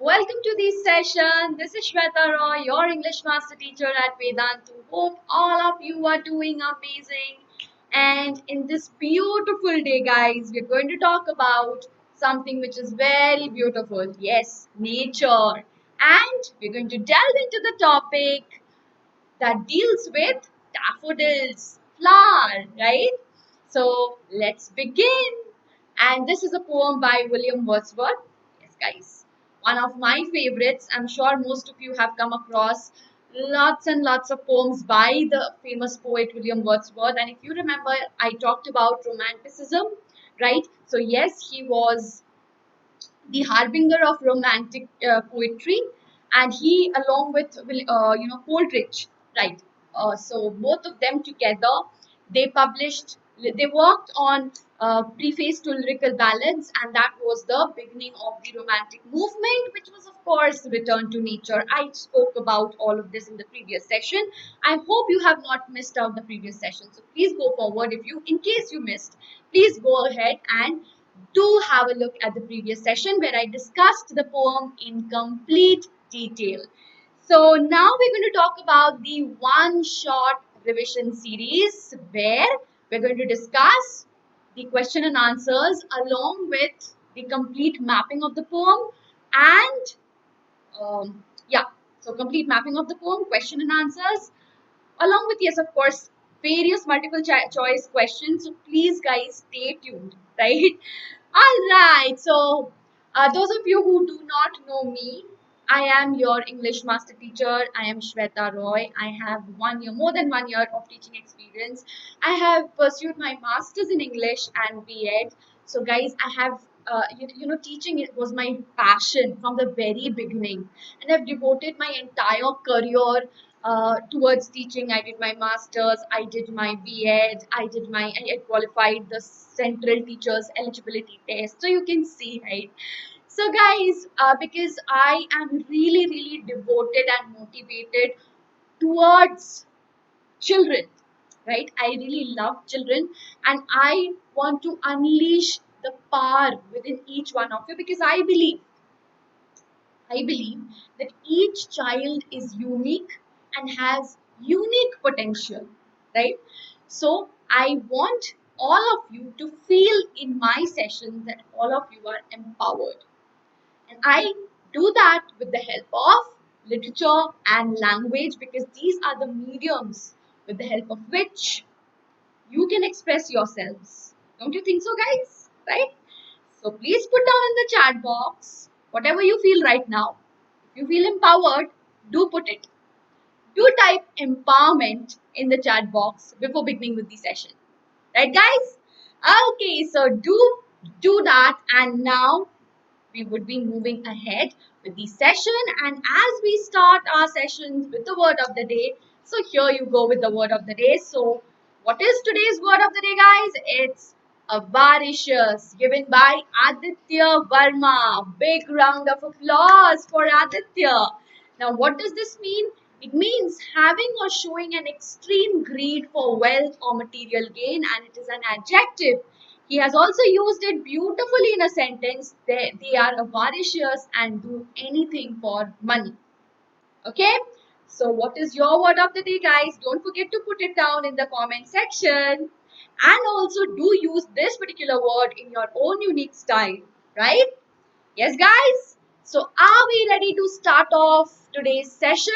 Welcome to this session. This is Sweta Roy, your English Master Teacher at Vedantu. Hope all of you are doing amazing. And in this beautiful day, guys, we're going to talk about something which is very beautiful. Yes, nature. And we're going to delve into the topic that deals with daffodils, flower, right? So let's begin. And this is a poem by William Wordsworth. Yes, guys, one of my favorites. I'm sure most of you have come across lots and lots of poems by the famous poet William Wordsworth. And if you remember, I talked about romanticism, right? So yes, he was the harbinger of romantic poetry, and he along with Coleridge, right? So both of them together, they worked on preface to Lyrical Ballads, and that was the beginning of the romantic movement, which was of course return to nature. I spoke about all of this in the previous session. I hope you have not missed out the previous session, so please go forward. If you, in case you missed, please go ahead and do have a look at the previous session where I discussed the poem in complete detail. So now we're going to talk about the one shot revision series where we're going to discuss the question and answers along with the complete mapping of the poem and yeah, so complete mapping of the poem, question and answers along with, yes, of course, various multiple choice questions. So please guys stay tuned, right? All right, so those of you who do not know me, I am your English master teacher. I am Sweta Roy. I have more than 1 year of teaching experience. I have pursued my masters in English and B.Ed. So guys, I have teaching it was my passion from the very beginning, and I've devoted my entire career towards teaching. I did my masters, I did my B.Ed, I qualified the central teachers eligibility test. So you can see, right? So guys, because I am really devoted and motivated towards children, right? I really love children, and I want to unleash the power within each one of you, because I believe that each child is unique and has unique potential, right? So I want all of you to feel in my sessions that all of you are empowered. And I do that with the help of literature and language, because these are the mediums with the help of which you can express yourselves. Don't you think so, guys? Right? So please put down in the chat box whatever you feel right now. If you feel empowered, do put it. Do type empowerment in the chat box before beginning with the session. Right, guys? Okay, so do that, and now we would be moving ahead with the session. And as we start our sessions with the word of the day, so here you go with the word of the day. So what is today's word of the day, guys? It's avaricious, given by Aditya Verma. Big round of applause for Aditya. Now what does this mean? It means having or showing an extreme greed for wealth or material gain, and it is an adjective. He has also used it beautifully in a sentence. They are avaricious and do anything for money. Okay? So what is your word of the day, guys? Don't forget to put it down in the comment section. And also do use this particular word in your own unique style. Right? Yes, guys? So are we ready to start off today's session?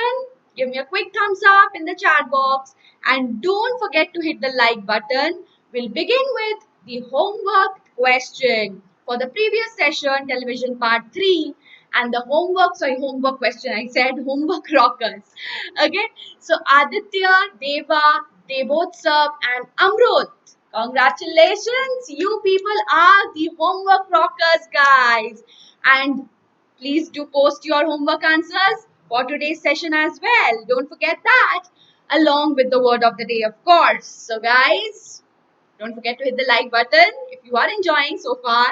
Give me a quick thumbs up in the chat box. And don't forget to hit the like button. We'll begin with the homework question for the previous session, television part 3, and the homework question. I said homework rockers. Okay, so Aditya, Deva, Debotsap, and Amrut. Congratulations, you people are the homework rockers, guys. And please do post your homework answers for today's session as well. Don't forget that, along with the word of the day, of course. So guys, don't forget to hit the like button if you are enjoying so far.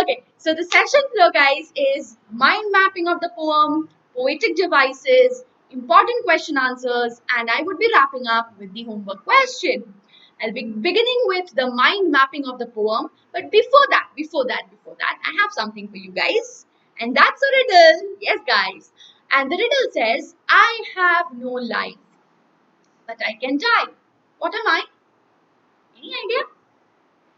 Okay, so the section flow, guys, is mind mapping of the poem, poetic devices, important question answers, and I would be wrapping up with the homework question. I'll be beginning with the mind mapping of the poem, but before that, I have something for you guys. And that's a riddle. Yes, guys. And the riddle says, I have no life, but I can die. What am I? Any idea?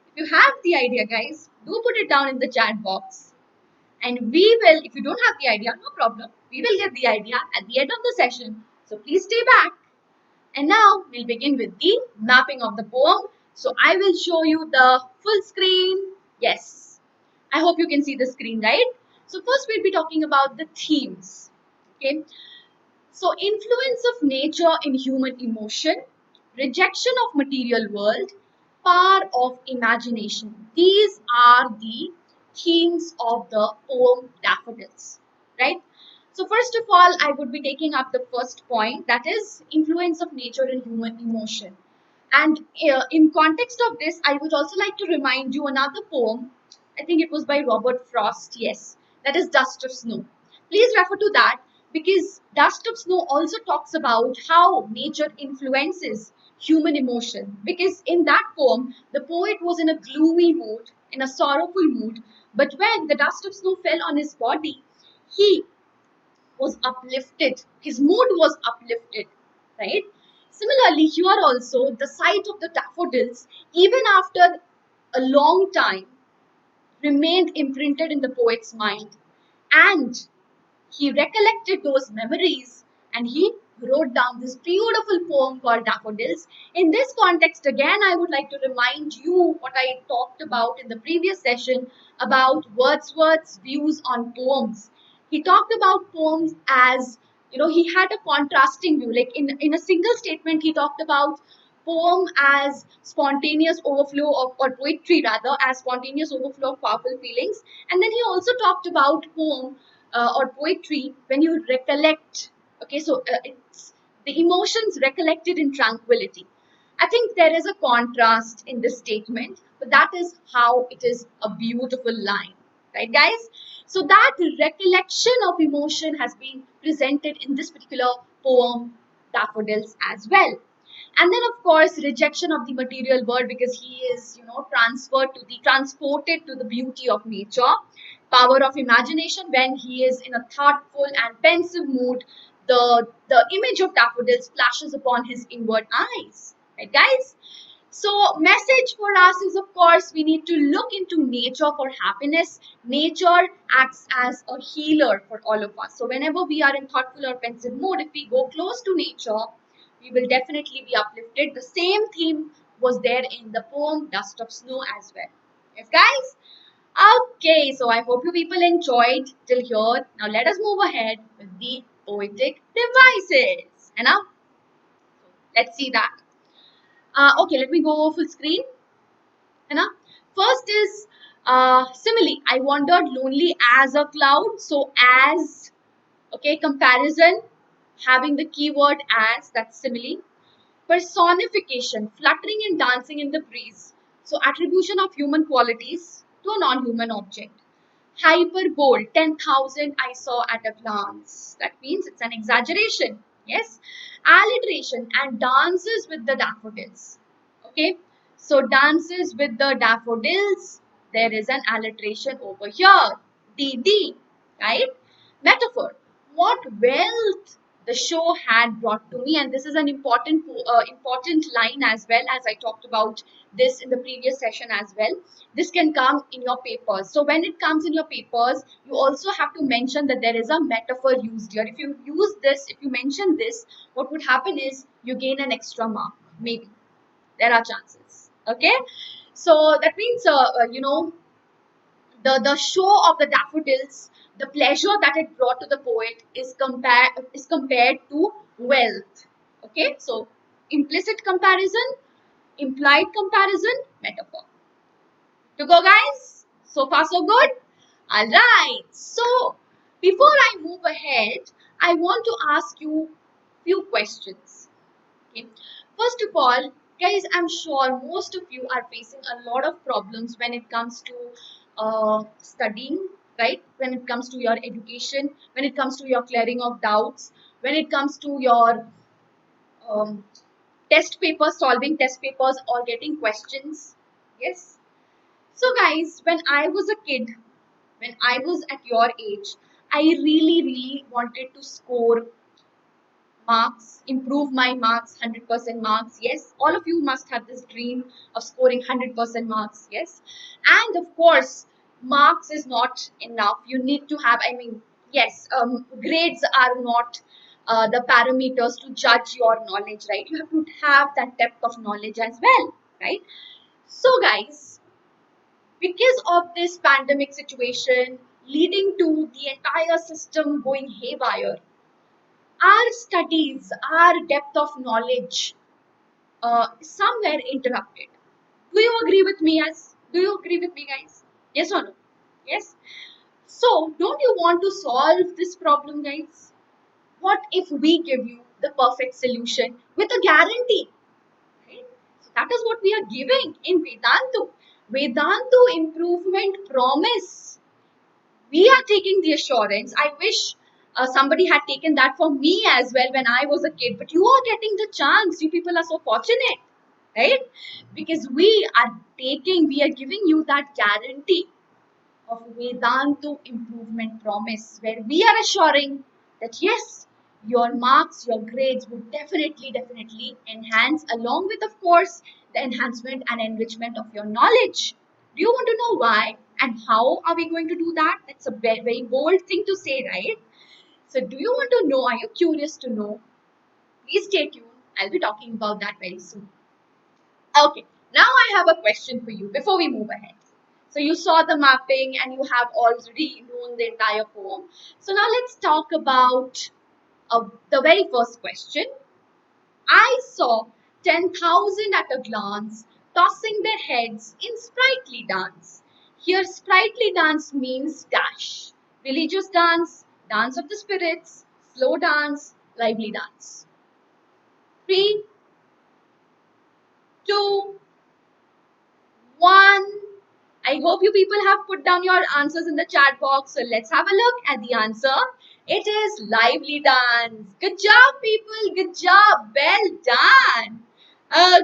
If you have the idea, guys, do put it down in the chat box. And we will, if you don't have the idea, no problem. We will get the idea at the end of the session. So please stay back. And now we'll begin with the mapping of the poem. So I will show you the full screen. Yes. I hope you can see the screen, right? So first we'll be talking about the themes. Okay. So influence of nature in human emotion, rejection of material world, power of imagination. These are the themes of the poem Daffodils, right? So first of all, I would be taking up the first point, that is influence of nature in human emotion. And in context of this, I would also like to remind you another poem. I think it was by Robert Frost, yes, that is Dust of Snow. Please refer to that because Dust of Snow also talks about how nature influences human emotion. Because in that poem, the poet was in a gloomy mood, in a sorrowful mood, but when the dust of snow fell on his body, he was uplifted. His mood was uplifted, right? Similarly, here also, the sight of the daffodils, even after a long time, remained imprinted in the poet's mind. And he recollected those memories and he wrote down this beautiful poem called Daffodils. In this context, again, I would like to remind you what I talked about in the previous session about Wordsworth's views on poems. He talked about poems as, he had a contrasting view. Like in a single statement, he talked about poem as spontaneous overflow of, or poetry rather, as spontaneous overflow of powerful feelings. And then he also talked about poem or poetry when you recollect. Okay, so it's the emotions recollected in tranquility. I think there is a contrast in this statement, but that is how it is a beautiful line, right, guys? So that recollection of emotion has been presented in this particular poem, Daffodils, as well. And then of course rejection of the material world, because he is transported to the beauty of nature. Power of imagination, when he is in a thoughtful and pensive mood, the image of daffodils flashes upon his inward eyes, right, guys? So message for us is, of course, we need to look into nature for happiness. Nature acts as a healer for all of us. So whenever we are in thoughtful or pensive mood, if we go close to nature, we will definitely be uplifted. The same theme was there in the poem Dust of Snow as well. Yes, guys? Okay, so I hope you people enjoyed till here. Now let us move ahead with the poetic devices. And now, let's see that. Okay, let me go full screen. And now, first is simile. I wandered lonely as a cloud. So as, okay, comparison, having the keyword as, that's simile. Personification, fluttering and dancing in the breeze. So attribution of human qualities to a non-human object. Hyperbole, 10,000 I saw at a glance. That means it's an exaggeration. Yes. Alliteration and dances with the daffodils. Okay. So dances with the daffodils. There is an alliteration over here. DD. Right. Metaphor. What wealth the show had brought to me, and this is an important line as well, as I talked about this in the previous session as well. This can come in your papers. So when it comes in your papers, you also have to mention that there is a metaphor used here. If you use this, if you mention this, what would happen is you gain an extra mark. Maybe there are chances. Okay, so that means the show of the daffodils, the pleasure that it brought to the poet is compared to wealth. Okay, so implicit comparison, implied comparison, metaphor. To go, guys? So far so good. All right, so before I move ahead, I want to ask you few questions. Okay, first of all, guys, I'm sure most of you are facing a lot of problems when it comes to studying, right? When it comes to your education, when it comes to your clearing of doubts, when it comes to your um, test papers, solving test papers, or getting questions. Yes. So, guys, when I was a kid, when I was at your age, I really wanted to score marks, improve my marks, 100% marks. Yes, all of you must have this dream of scoring 100% marks. Yes, and of course, marks is not enough. You need to have, I mean, yes, grades are not the parameters to judge your knowledge, right? You have to have that depth of knowledge as well, right? So, guys, because of this pandemic situation leading to the entire system going haywire, our studies, our depth of knowledge is somewhere interrupted. Do you agree with me, yes? Do you agree with me, guys? Yes or no? Yes? So, don't you want to solve this problem, guys? What if we give you the perfect solution with a guarantee? Right? So that is what we are giving in Vedantu. Vedantu Improvement Promise. We are taking the assurance. I wish somebody had taken that for me as well when I was a kid. But you are getting the chance. You people are so fortunate, right? Because we are giving you that guarantee of Vedantu Improvement Promise, where we are assuring that yes, your marks, your grades would definitely enhance, along with, of course, the enhancement and enrichment of your knowledge. Do you want to know why and how are we going to do that? That's a very bold thing to say, right? So, do you want to know? Are you curious to know? Please stay tuned. I'll be talking about that very soon. Okay, now I have a question for you before we move ahead. So you saw the mapping and you have already known the entire poem. So now let's talk about the very first question. I saw 10,000 at a glance, tossing their heads in sprightly dance. Here sprightly dance means dash. Religious dance, dance of the spirits, slow dance, lively dance. 3, 2, 1. I hope you people have put down your answers in the chat box. So let's have a look at the answer. It is lively dance. Good job, people. Good job. Well done.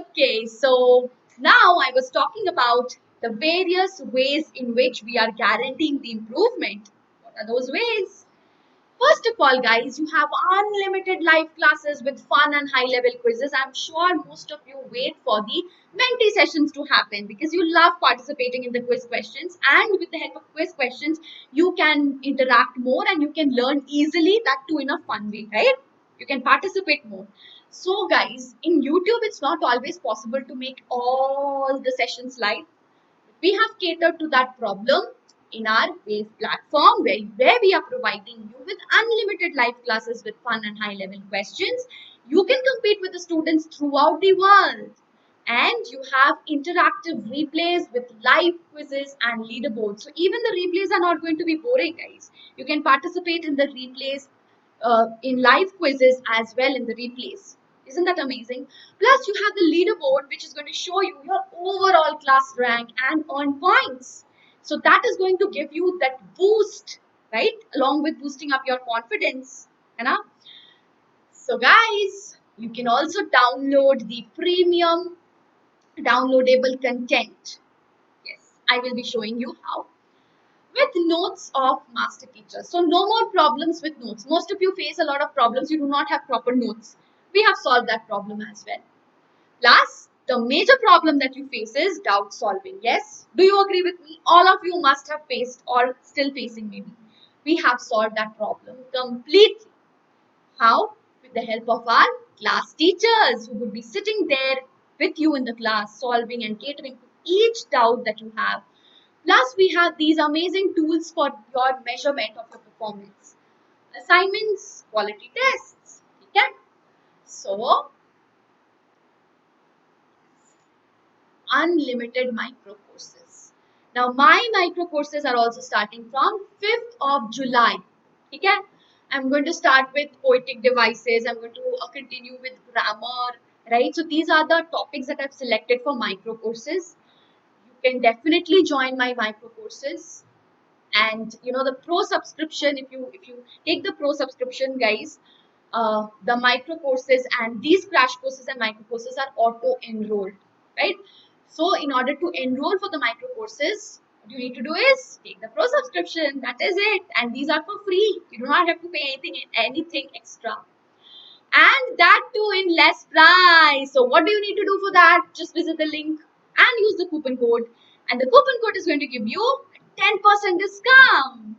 Okay, so now I was talking about the various ways in which we are guaranteeing the improvement. What are those ways? First of all, guys, you have unlimited live classes with fun and high-level quizzes. I'm sure most of you wait for the mentee sessions to happen because you love participating in the quiz questions. And with the help of quiz questions, you can interact more and you can learn easily, that too in a fun way, right? You can participate more. So, guys, in YouTube, it's not always possible to make all the sessions live. We have catered to that problem in our Wave platform where we are providing you with unlimited live classes with fun and high level questions. You can compete with the students throughout the world. And you have interactive replays with live quizzes and leaderboards. So even the replays are not going to be boring, guys. You can participate in the replays, in live quizzes as well in the replays. Isn't that amazing? Plus, you have the leaderboard, which is going to show you your overall class rank and earn points. So that is going to give you that boost, right? Along with boosting up your confidence. You know? So guys, you can also download the premium downloadable content. Yes, I will be showing you how. With notes of master teachers. So no more problems with notes. Most of you face a lot of problems. You do not have proper notes. We have solved that problem as well. Plus, the major problem that you face is doubt solving. Yes? Do you agree with me? All of you must have faced or still facing maybe. We have solved that problem completely. How? With the help of our class teachers who would be sitting there with you in the class solving and catering to each doubt that you have. Plus, we have these amazing tools for your measurement of your performance. Assignments, quality tests. Okay? So, unlimited micro courses. Now, my micro courses are also starting from 5th of July. Okay? I'm going to start with Poetic Devices. I'm going to continue with grammar. Right? So, these are the topics that I've selected for micro courses. You can definitely join my micro courses. And you know, the pro subscription, if you take the pro subscription, guys, the micro courses and these crash courses and micro courses are auto enrolled, right? So in order to enroll for the micro courses, What you need to do is take the Pro subscription. That is it. And these are for free. You do not have to pay anything extra. And that too in less price. So what do you need to do for that? Just visit the link and use the coupon code. And the coupon code is going to give you a 10% discount.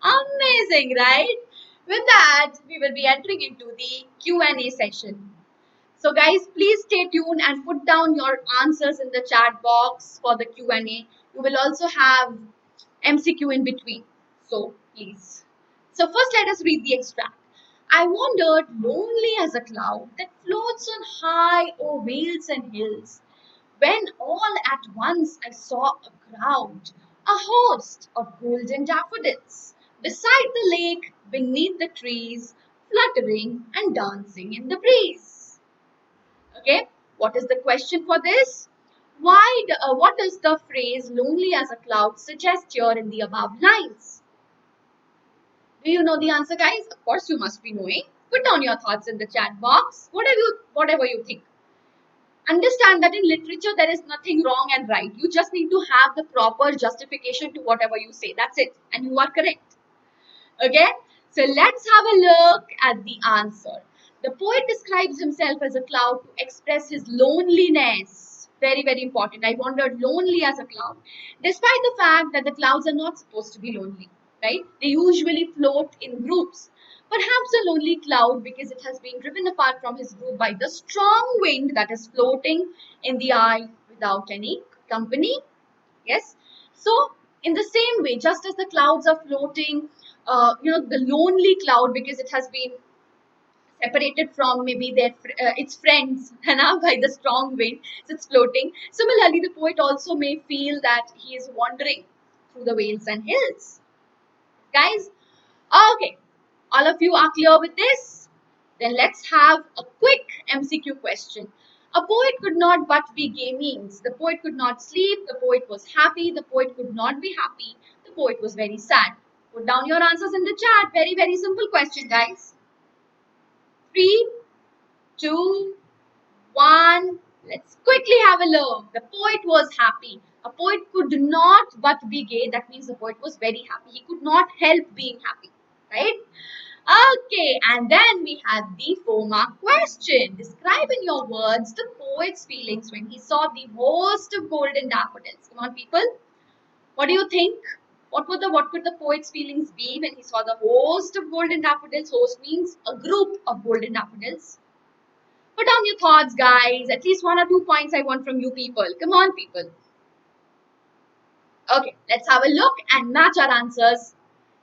Amazing, right? With that, we will be entering into the Q&A session. So guys, please stay tuned and put down your answers in the chat box for the Q&A. You will also have MCQ in between. So please. So first let us read the extract. I wandered lonely as a cloud that floats on high o'er vales and hills, when all at once I saw a crowd, a host of golden daffodils, beside the lake, beneath the trees, fluttering and dancing in the breeze. Okay, what is the question for this? What does the phrase lonely as a cloud suggest here in the above lines? Do you know the answer, guys? Of course, you must be knowing. Put down your thoughts in the chat box, whatever you think. Understand that in literature, there is nothing wrong and right. You just need to have the proper justification to whatever you say. That's it. And you are correct. Okay? So let's have a look at the answer. The poet describes himself as a cloud to express his loneliness. Very, very important. I wandered lonely as a cloud. Despite the fact that the clouds are not supposed to be lonely, right? They usually float in groups. Perhaps a lonely cloud because it has been driven apart from his group by the strong wind that is floating in the eye without any company. Yes. So in the same way, just as the clouds are floating, the lonely cloud because it has been separated from maybe its friends by the strong wind, so it's floating. Similarly, the poet also may feel that he is wandering through the vales and hills. Guys, okay, all of you are clear with this? Then let's have a quick MCQ question. A poet could not but be gay means the poet could not sleep, the poet was happy, the poet could not be happy, the poet was very sad. Put down your answers in the chat. Very, very simple question, guys. 3, 2, 1. Let's quickly have a look. The poet was happy. A poet could not but be gay. That means the poet was very happy. He could not help being happy, right? Okay, and then we have the 4-mark question. Describe in your words the poet's feelings when he saw the host of golden daffodils. Come on, people. What do you think? What could the poet's feelings be when he saw the host of golden daffodils? Host means a group of golden daffodils. Put down your thoughts, guys. At least 1 or 2 points I want from you people. Come on, people. Okay, let's have a look and match our answers.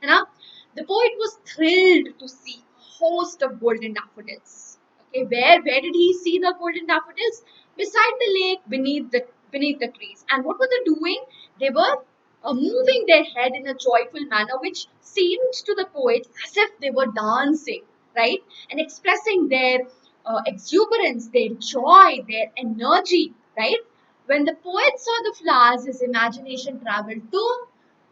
The poet was thrilled to see a host of golden daffodils. Okay, where did he see the golden daffodils? Beside the lake, beneath the trees. And what were they doing? They were moving their head in a joyful manner, which seemed to the poet as if they were dancing, right? And expressing their exuberance, their joy, their energy, right? When the poet saw the flowers, his imagination traveled to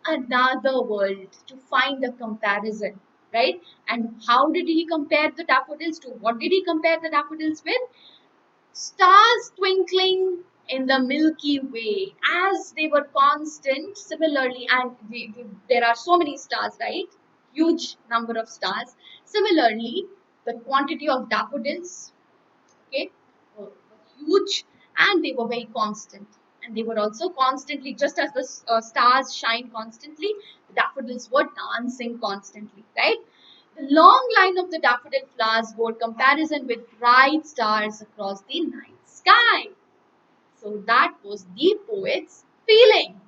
another world to find a comparison, right? And how did he compare the daffodils to? What did he compare the daffodils with? Stars twinkling in the Milky Way as they were constant. Similarly, and there are so many stars, right? Huge number of stars. Similarly, the quantity of daffodils, okay, were huge and they were very constant. And they were also constantly, just as the stars shine constantly, the daffodils were dancing constantly, right? The long line of the daffodil flowers bore comparison with bright stars across the night sky. So that was the poet's feeling.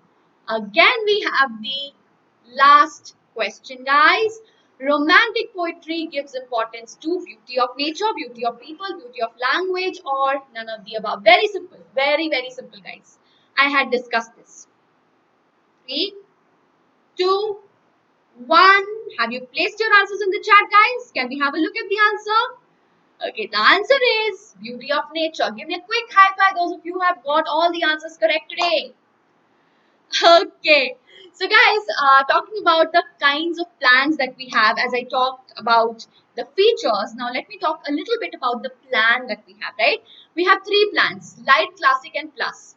Again, we have the last question, guys. Romantic poetry gives importance to beauty of nature, beauty of people, beauty of language, or none of the above. Very simple. Very, very simple, guys. I had discussed this. 3, 2, 1. Have you placed your answers in the chat, guys? Can we have a look at the answer? Okay, the answer is beauty of nature. Give me a quick high five, those of you who have got all the answers correct today. Okay, so guys, talking about the kinds of plans that we have, as I talked about the features, now let me talk a little bit about the plan that we have, right? We have 3 plans, light, classic and plus.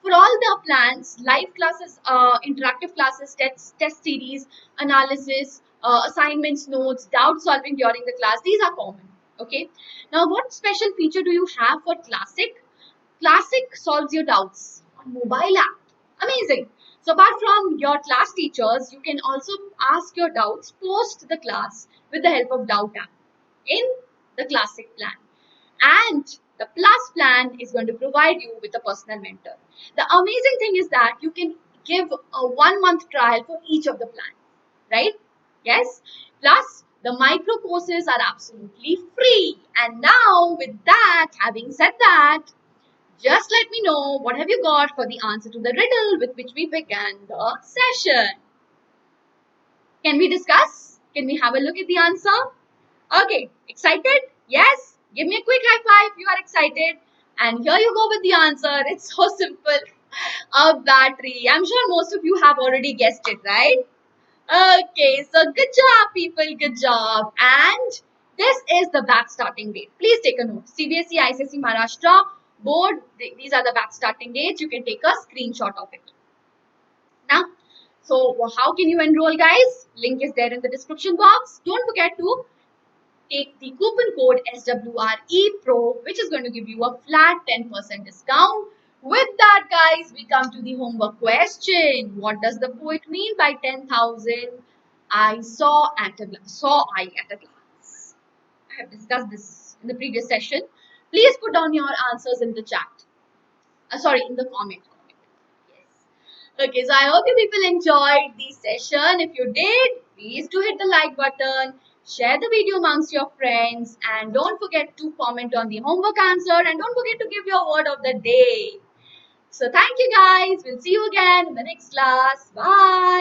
For all the plans, live classes, interactive classes, test series, analysis, assignments, notes, doubt solving during the class, these are common. Okay. Now, what special feature do you have for Classic? Classic solves your doubts on mobile app. Amazing. So apart from your class teachers, you can also ask your doubts post the class with the help of Doubt app in the Classic plan. And the Plus plan is going to provide you with a personal mentor. The amazing thing is that you can give a 1 month trial for each of the plan, right? Yes. Plus, the micro courses are absolutely free. And now, with that, having said that, just let me know what have you got for the answer to the riddle with which we began the session. Can we discuss? Can we have a look at the answer? Okay, excited? Yes? Give me a quick high five if you are excited. And here you go with the answer. It's so simple. A battery. I'm sure most of you have already guessed it, right? Okay, so good job, people. Good job. And this is the batch starting date. Please take a note. CBSE, ICSE, Maharashtra board. These are the batch starting dates. You can take a screenshot of it. Now, so how can you enroll, guys? Link is there in the description box. Don't forget to take the coupon code SWREPRO, which is going to give you a flat 10% discount. With that, guys, we come to the homework question. What does the poet mean by 10,000 I saw at a glance? Saw I at a glance. I have discussed this in the previous session. Please put down your answers in the chat. In the comment. Yes. Okay, so I hope you people enjoyed the session. If you did, please do hit the like button. Share the video amongst your friends. And don't forget to comment on the homework answer. And don't forget to give your word of the day. So thank you guys. We'll see you again in the next class. Bye.